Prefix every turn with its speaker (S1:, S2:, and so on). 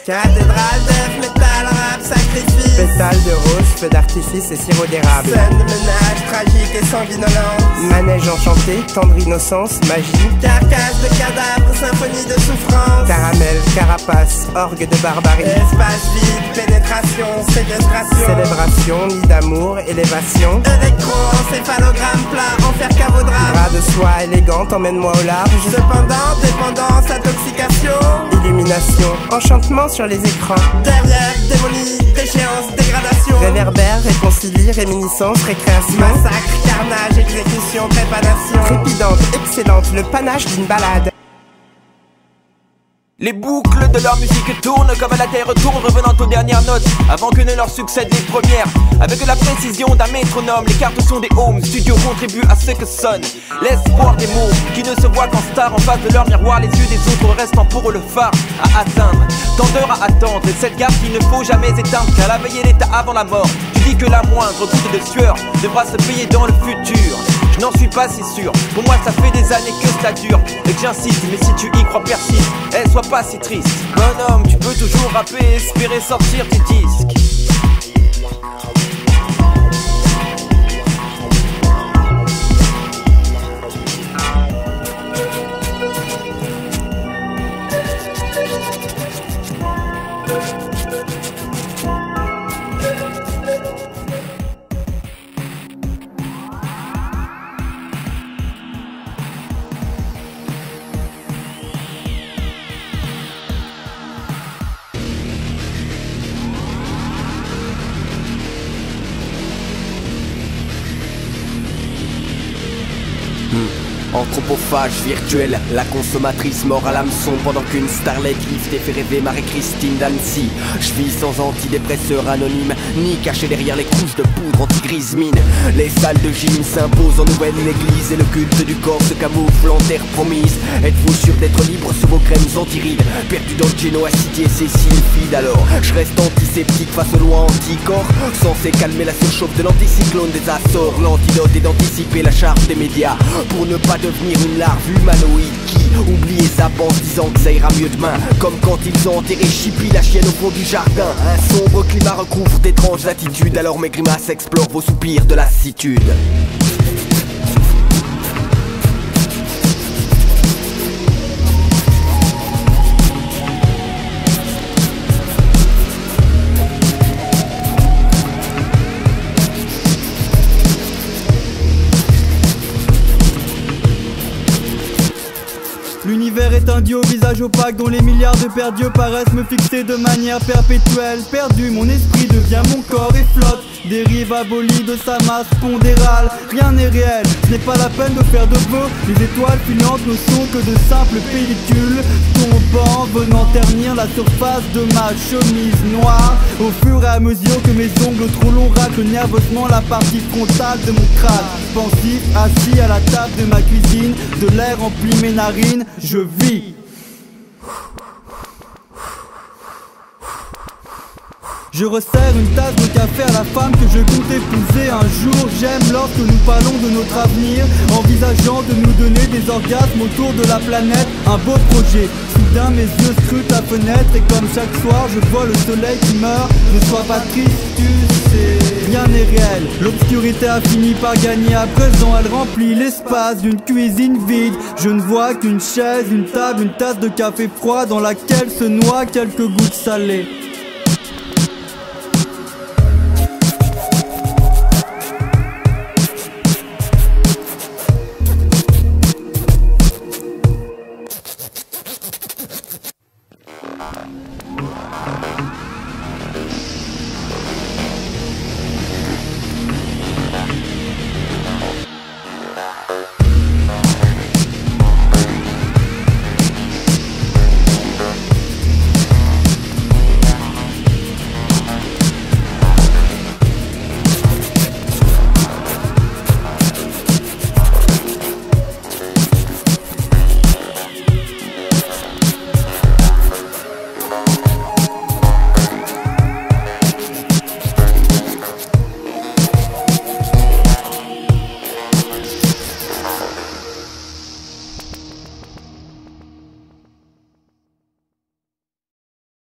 S1: Cathédrale, death, metal, rap, sacrifice.
S2: Pétales de rose, feux d'artifice et sirop d'érable.
S1: Scène de ménage, tragique et sanguinolente.
S2: Manège enchanté, tendre innocence, magie.
S1: Carcasse de cadavres, symphonie de souffrance.
S2: Caramel, carapace, orgue de barbarie.
S1: Espace vide, pénétration, séquestration.
S2: Célébration, nid d'amour, élévation.
S1: Électro-encéphalogramme plat, enfer cavodrame.
S2: Bras de soie élégante, emmène-moi au large.
S1: Cependant, dépendance, intoxication.
S2: Illumination, enchantement sur les écrans.
S1: Derrière, démonie, déchéance, dégradation.
S2: Réverbère, réconcilie, réminiscence, récréation.
S1: Massacre, carnage, exécution, trépanation.
S2: Trépidante, excellente, le panache d'une balade.
S3: Les boucles de leur musique tournent comme la terre tourne, revenant aux dernières notes avant que ne leur succèdent les premières. Avec la précision d'un métronome, les cartes sont des home studios, contribuent à ce que sonne l'espoir des mots qui ne se voient qu'en star. En face de leur miroir, les yeux des autres restant pour eux le phare à atteindre. Tant d'heures à attendre, et cette garde qu'il ne faut jamais éteindre, car la veille est l'état avant la mort. Tu dis que la moindre goutte de sueur devra se payer dans le futur. Je n'en suis pas si sûr, pour moi ça fait des années que ça dure et que j'insiste, mais si tu y crois persiste, sois pas si triste. Bonhomme, tu peux toujours rapper et espérer sortir tes disques.
S4: Anthropophage virtuel, la consommatrice mord à l'hameçon pendant qu'une starlet lift et fait rêver Marie-Christine d'Annecy. Je vis sans antidépresseur anonyme, ni caché derrière les couches de poudre anti-grise mine. Les salles de gym s'imposent en nouvelle l'église et le culte du corps se camoufle en terre promise. Êtes-vous sûr d'être libre sous vos crèmes anti-rides, perdu dans le Genoa City et Cécile Fide? Alors je reste antiseptique face aux lois anticorps, censé calmer la surchauffe de l'anticyclone des Açores. L'antidote est d'anticiper la charge des médias pour ne pas devenir une larve humanoïde qui oublie sa bande disant que ça ira mieux demain. Comme quand ils ont enterré Chippy, la chienne au fond du jardin. Un sombre climat recouvre d'étranges attitudes, alors mes grimaces explorent vos soupirs de lassitude.
S5: L'univers est un dieu au visage opaque dont les milliards de perdus paraissent me fixer de manière perpétuelle. Perdu, mon esprit devient mon corps et flotte, dérive abolie de sa masse pondérale. Rien n'est réel, ce n'est pas la peine de faire de vœux. Les étoiles filantes ne sont que de simples pellicules tombant, venant ternir la surface de ma chemise noire. Au fur et à mesure que mes ongles trop longs raclent nerveusement la partie frontale de mon crâne. Pensif, assis à la table de ma cuisine, de l'air remplit mes narines, je vis. Je resserre une tasse de café à la femme que je compte épouser un jour. J'aime lorsque nous parlons de notre avenir, envisageant de nous donner des orgasmes autour de la planète. Un beau projet. Soudain mes yeux scrutent la fenêtre et comme chaque soir je vois le soleil qui meurt. Ne sois pas triste, tu sais, rien n'est réel. L'obscurité a fini par gagner à présent. Elle remplit l'espace d'une cuisine vide. Je ne vois qu'une chaise, une table, une tasse de café froid dans laquelle se noient quelques gouttes salées.